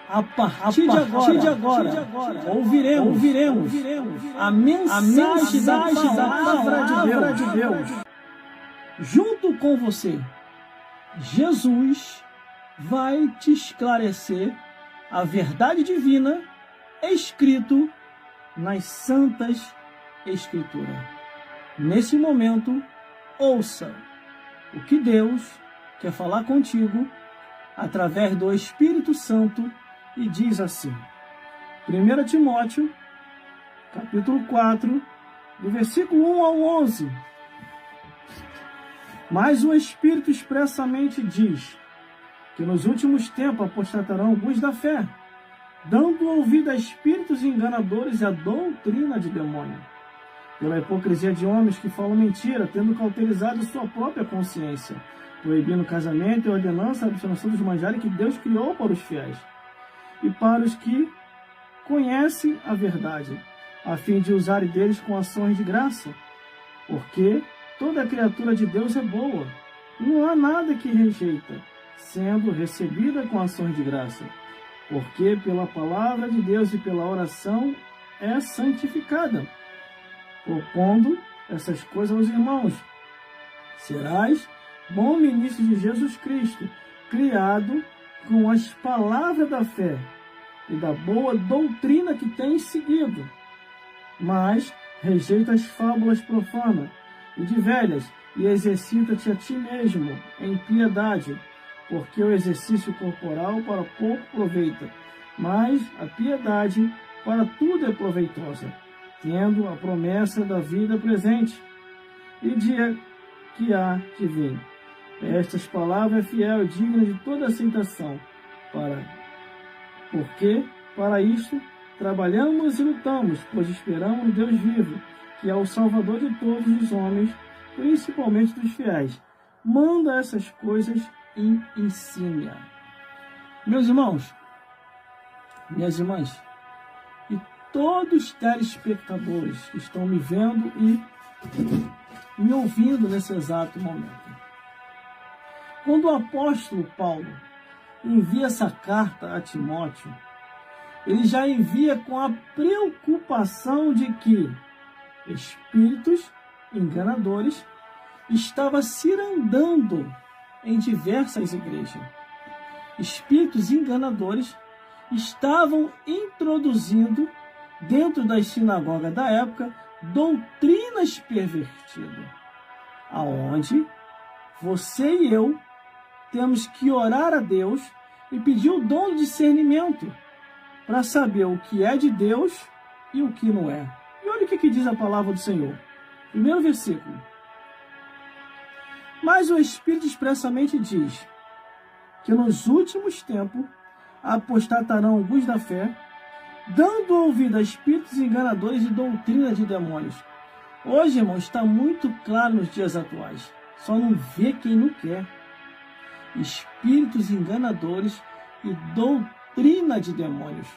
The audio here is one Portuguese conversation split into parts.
A partir de agora, ouviremos a mensagem da palavra de Deus. Junto com você, Jesus vai te esclarecer a verdade divina escrito nas Santas Escrituras. Nesse momento, ouça o que Deus quer falar contigo através do Espírito Santo e diz assim. 1 Timóteo, capítulo 4, do versículo 1 ao 11. Mas o Espírito expressamente diz que nos últimos tempos apostatarão alguns da fé, dando ouvido a espíritos enganadores e a doutrina de demônio, pela hipocrisia de homens que falam mentira, tendo cauterizado sua própria consciência, proibindo o casamento e ordenança a abstenção dos manjares que Deus criou para os fiéis e para os que conhecem a verdade, a fim de usarem deles com ações de graça, porque toda criatura de Deus é boa, não há nada que rejeita, sendo recebida com ações de graça, porque pela palavra de Deus e pela oração é santificada, propondo essas coisas aos irmãos. Serás bom ministro de Jesus Cristo, criado com as palavras da fé e da boa doutrina que tens seguido, mas rejeita as fábulas profanas e de velhas, e exercita-te a ti mesmo em piedade, porque o exercício corporal para pouco aproveita, mas a piedade para tudo é proveitosa, tendo a promessa da vida presente e dia que há de vir. Estas palavras é fiel e digna de toda aceitação, porque para isto trabalhamos e lutamos, pois esperamos no Deus vivo, que é o Salvador de todos os homens, principalmente dos fiéis. Manda essas coisas e ensina. Meus irmãos, minhas irmãs, e todos os telespectadores que estão me vendo e me ouvindo nesse exato momento. Quando o apóstolo Paulo envia essa carta a Timóteo, ele já envia com a preocupação de que espíritos enganadores estavam cirandando em diversas igrejas. Espíritos enganadores estavam introduzindo dentro das sinagogas da época doutrinas pervertidas, aonde você e eu temos que orar a Deus e pedir o dom do discernimento para saber o que é de Deus e o que não é. E olha o que diz a palavra do Senhor. Primeiro versículo. Mas o Espírito expressamente diz que nos últimos tempos apostatarão alguns da fé, dando ouvido a espíritos enganadores e doutrina de demônios. Hoje, irmão, está muito claro nos dias atuais. Só não vê quem não quer. Espíritos enganadores e doutrina de demônios.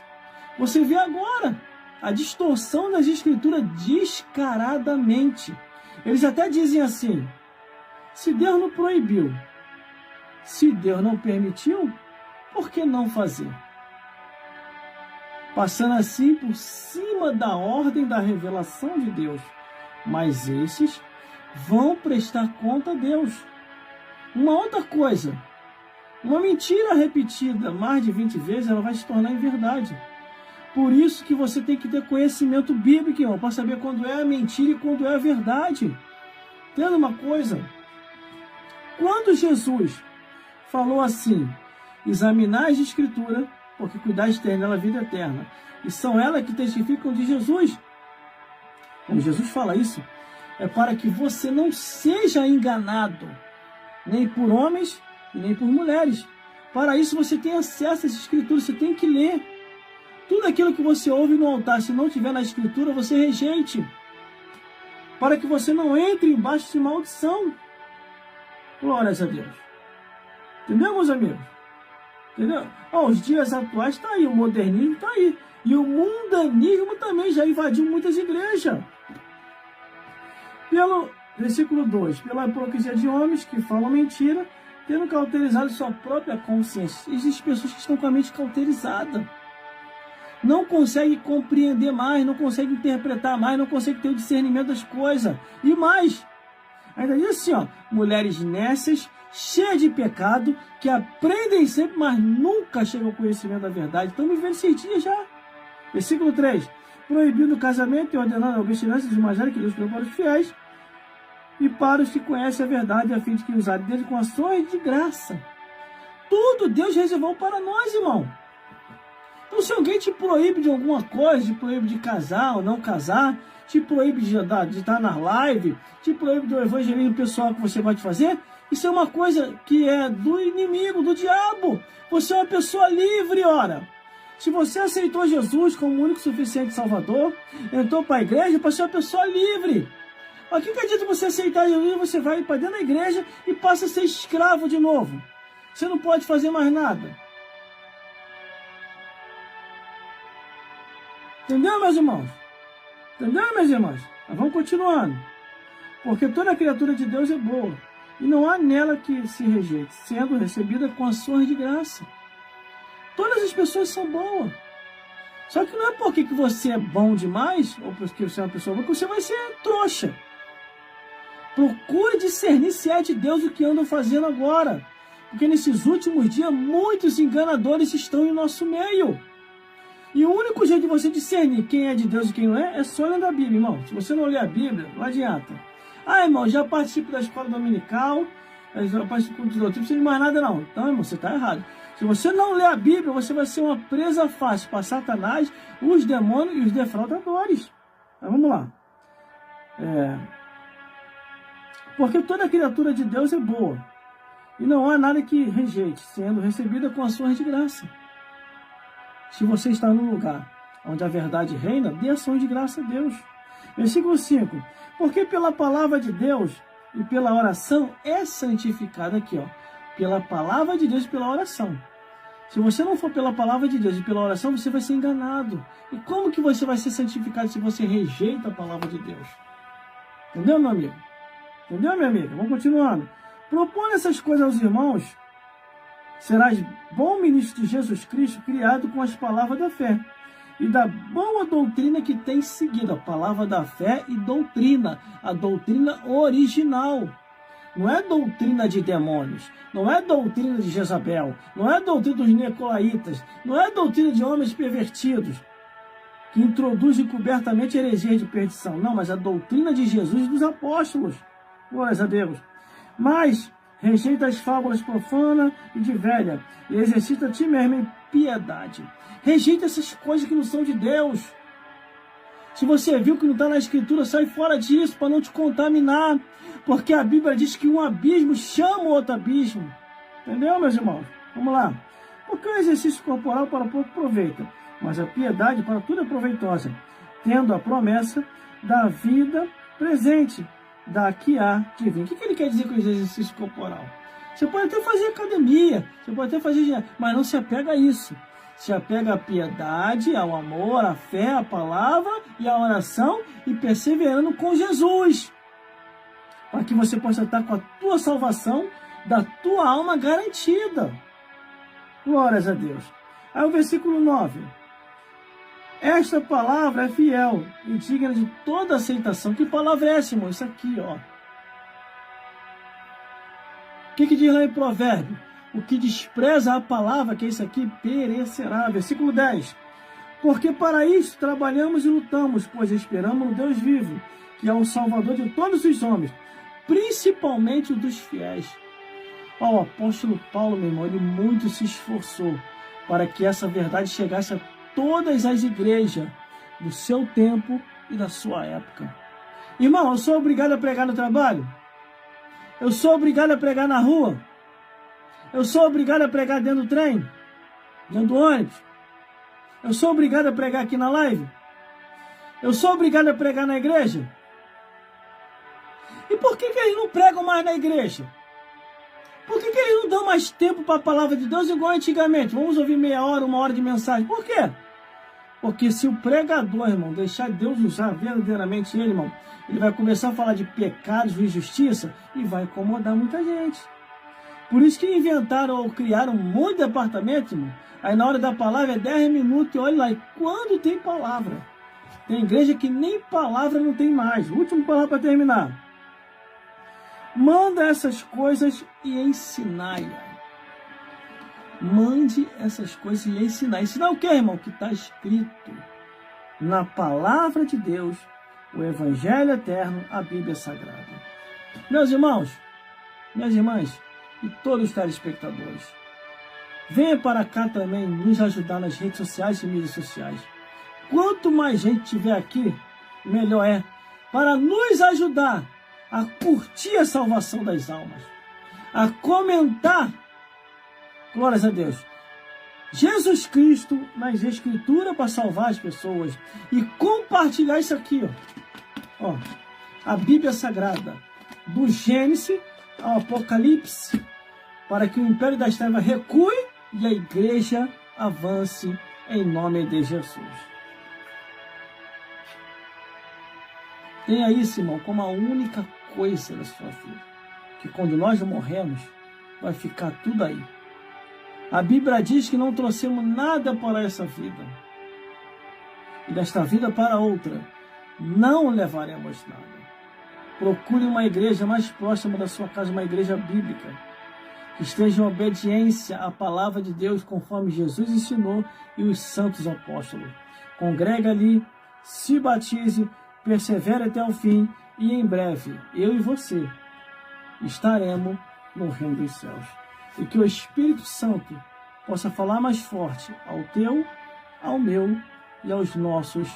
Você vê agora a distorção das escrituras descaradamente. Eles até dizem assim: se Deus não proibiu, se Deus não permitiu, por que não fazer? Passando assim por cima da ordem da revelação de Deus. Mas esses vão prestar conta a Deus. Uma outra coisa, uma mentira repetida mais de 20 vezes, ela vai se tornar em verdade. Por isso que você tem que ter conhecimento bíblico, irmão, para saber quando é a mentira e quando é a verdade. Entenda uma coisa? Quando Jesus falou assim: examinai as Escrituras, porque cuidais de ter nela a vida eterna, e são elas que testificam de Jesus. Quando Jesus fala isso, é para que você não seja enganado, nem por homens e nem por mulheres. Para isso você tem acesso às Escrituras, você tem que ler. Tudo aquilo que você ouve no altar, se não tiver na Escritura, você rejeite. Para que você não entre embaixo de maldição. Glórias a Deus. Entendeu, meus amigos? Entendeu? Os dias atuais está aí, o modernismo está aí. E o mundanismo também já invadiu muitas igrejas. Pelo versículo 2, pela hipocrisia de homens que falam mentira, tendo cauterizado sua própria consciência. Existem pessoas que estão com a mente cauterizada. Não conseguem compreender mais, não conseguem interpretar mais, não conseguem ter o discernimento das coisas. E mais, ainda diz assim, ó, mulheres nécias, cheias de pecado, que aprendem sempre, mas nunca chegam ao conhecimento da verdade. Estamos vivendo esses dias já. Versículo 3. Proibindo o casamento e ordenando a obstinância dos mais velhos que Deus prepara os fiéis, e para os que conhecem a verdade, a fim de que usarem dele com ações de graça. Tudo Deus reservou para nós, irmão. Então, se alguém te proíbe de alguma coisa, te proíbe de casar ou não casar, te proíbe de estar na live, te proíbe do evangelismo pessoal que você vai fazer, isso é uma coisa que é do inimigo, do diabo. Você é uma pessoa livre, ora. Se você aceitou Jesus como o único e suficiente Salvador, entrou para a igreja para ser uma pessoa livre. Mas que adianta você aceitar Jesus, você vai para dentro da igreja e passa a ser escravo de novo. Você não pode fazer mais nada. Entendeu, meus irmãos? Entendeu, meus irmãos? Mas vamos continuando. Porque toda criatura de Deus é boa, e não há nela que se rejeite, sendo recebida com ações de graça. Todas as pessoas são boas. Só que não é porque que você é bom demais, ou porque você é uma pessoa boa, que você vai ser trouxa. Procure discernir se é de Deus o que andam fazendo agora. Porque nesses últimos dias, muitos enganadores estão em nosso meio. E o único jeito de você discernir quem é de Deus e quem não é só lendo a Bíblia, irmão. Se você não ler a Bíblia, não adianta. Ah, irmão, já participo da escola dominical, já participo de doutrina, não precisa de mais nada não. Então, irmão, você está errado. Se você não ler a Bíblia, você vai ser uma presa fácil para Satanás, os demônios e os defraudadores. Então, vamos lá. Porque toda criatura de Deus é boa, e não há nada que rejeite, sendo recebida com ações de graça. Se você está num lugar onde a verdade reina, dê ações de graça a Deus. Versículo 5. Porque pela palavra de Deus e pela oração é santificado aqui, ó. Pela palavra de Deus e pela oração. Se você não for pela palavra de Deus e pela oração, você vai ser enganado. E como que você vai ser santificado se você rejeita a palavra de Deus? Entendeu, meu amigo? Entendeu, minha amiga? Vamos continuando. Propõe essas coisas aos irmãos, serás bom ministro de Jesus Cristo, criado com as palavras da fé e da boa doutrina que tens seguido. A palavra da fé e doutrina, a doutrina original. Não é doutrina de demônios, não é doutrina de Jezabel, não é doutrina dos nicolaítas, não é doutrina de homens pervertidos que introduzem cobertamente heresias de perdição. Não, mas a doutrina de Jesus e dos apóstolos. Glórias a Deus. Mas rejeita as fábulas profanas e de velha, e exercita a ti mesmo em piedade. Rejeita essas coisas que não são de Deus. Se você viu que não está na Escritura, sai fora disso para não te contaminar. Porque a Bíblia diz que um abismo chama o outro abismo. Entendeu, meus irmãos? Vamos lá. Porque o exercício corporal para pouco aproveita, mas a piedade para tudo é proveitosa, tendo a promessa da vida presente, da que há de vir. O que ele quer dizer com o exercício corporal? Você pode até fazer academia, você pode até fazer, mas não se apega a isso. Se apega à piedade, ao amor, à fé, à palavra e à oração, e perseverando com Jesus, para que você possa estar com a tua salvação da tua alma garantida. Glórias a Deus. Aí o versículo 9. Esta palavra é fiel e digna de toda aceitação. Que palavra é essa, irmão? Isso aqui, ó. O que diz lá em Provérbio? O que despreza a palavra, que é isso aqui, perecerá. Versículo 10. Porque para isso trabalhamos e lutamos, pois esperamos no Deus vivo, que é o Salvador de todos os homens, principalmente dos fiéis. Ó, o apóstolo Paulo, meu irmão, ele muito se esforçou para que essa verdade chegasse a todas as igrejas do seu tempo e da sua época. Irmão, eu sou obrigado a pregar no trabalho? Eu sou obrigado a pregar na rua? Eu sou obrigado a pregar dentro do trem? Dentro do ônibus? Eu sou obrigado a pregar aqui na live? Eu sou obrigado a pregar na igreja? E por que eles não pregam mais na igreja? Por que eles não dão mais tempo para a palavra de Deus igual antigamente? Vamos ouvir meia hora, uma hora de mensagem. Por quê? Porque se o pregador, irmão, deixar Deus usar verdadeiramente ele, irmão, ele vai começar a falar de pecados, de injustiça e vai incomodar muita gente. Por isso que inventaram ou criaram um monte de departamento, irmão. Aí na hora da palavra é 10 minutos e olha lá, e quando tem palavra? Tem igreja que nem palavra não tem mais. Última palavra para terminar. Manda essas coisas e ensinai. Mande essas coisas e ensinar. Ensinar o que, irmão? O que está escrito na palavra de Deus, o Evangelho eterno, a Bíblia Sagrada. Meus irmãos, minhas irmãs e todos os telespectadores, venha para cá também nos ajudar nas redes sociais e mídias sociais. Quanto mais gente tiver aqui, melhor é, para nos ajudar a curtir a salvação das almas, a comentar, glórias a Deus, Jesus Cristo nas Escrituras para salvar as pessoas e compartilhar isso aqui, ó, a Bíblia Sagrada, do Gênesis ao Apocalipse, para que o Império das Trevas recue e a igreja avance em nome de Jesus. Tenha isso, irmão, como a única coisa da sua vida, que quando nós morremos, vai ficar tudo aí. A Bíblia diz que não trouxemos nada para essa vida, e desta vida para outra, não levaremos nada. Procure uma igreja mais próxima da sua casa, uma igreja bíblica, que esteja em obediência à palavra de Deus, conforme Jesus ensinou e os santos apóstolos. Congrega ali, se batize, persevere até o fim, e em breve, eu e você, estaremos no reino dos céus. E que o Espírito Santo possa falar mais forte ao teu, ao meu e aos nossos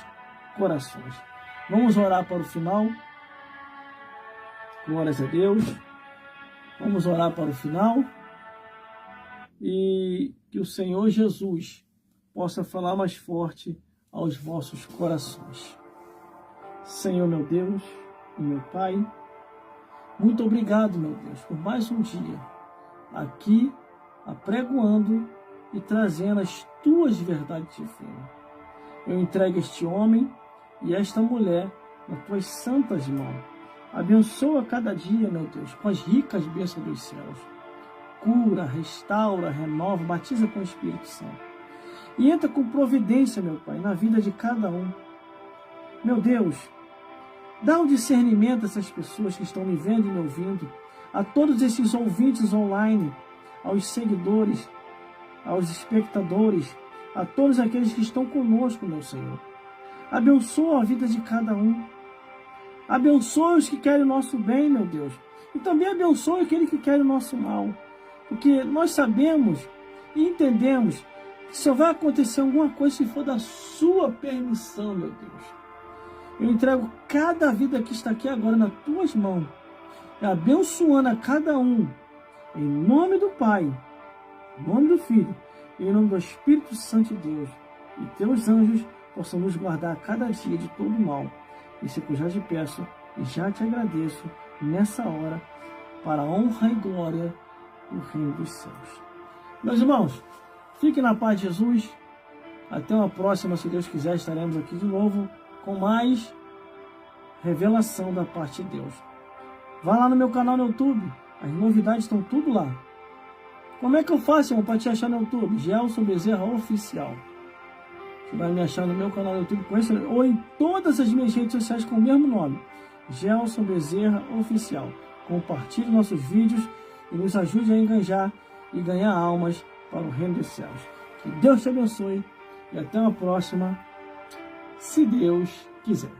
corações. Vamos orar para o final. Glórias a Deus. Vamos orar para o final. E que o Senhor Jesus possa falar mais forte aos vossos corações. Senhor, meu Deus e meu Pai, muito obrigado, meu Deus, por mais um dia aqui apregoando e trazendo as tuas verdades de fé. Eu entrego este homem e esta mulher nas tuas santas mãos. Abençoa cada dia, meu Deus, com as ricas bênçãos dos céus. Cura, restaura, renova, batiza com o Espírito Santo. E entra com providência, meu Pai, na vida de cada um. Meu Deus, dá um discernimento a essas pessoas que estão me vendo e me ouvindo, a todos esses ouvintes online, aos seguidores, aos espectadores, a todos aqueles que estão conosco, meu Senhor. Abençoa a vida de cada um. Abençoa os que querem o nosso bem, meu Deus. E também abençoa aquele que quer o nosso mal. Porque nós sabemos e entendemos que só vai acontecer alguma coisa se for da sua permissão, meu Deus. Eu entrego cada vida que está aqui agora nas tuas mãos, abençoando a cada um, em nome do Pai, em nome do Filho, e em nome do Espírito Santo de Deus. E teus anjos possam nos guardar a cada dia de todo mal. Isso é que eu já te peço e já te agradeço nessa hora, para a honra e glória do Reino dos Céus. Meus irmãos, fiquem na paz de Jesus. Até uma próxima, se Deus quiser, estaremos aqui de novo com mais revelação da parte de Deus. Vá lá no meu canal no YouTube, as novidades estão tudo lá. Como é que eu faço, irmão, para te achar no YouTube? Gelson Bezerra Oficial. Você vai me achar no meu canal no YouTube com esse, ou em todas as minhas redes sociais com o mesmo nome, Gelson Bezerra Oficial. Compartilhe nossos vídeos e nos ajude a engajar e ganhar almas para o reino dos céus. Que Deus te abençoe e até uma próxima, se Deus quiser.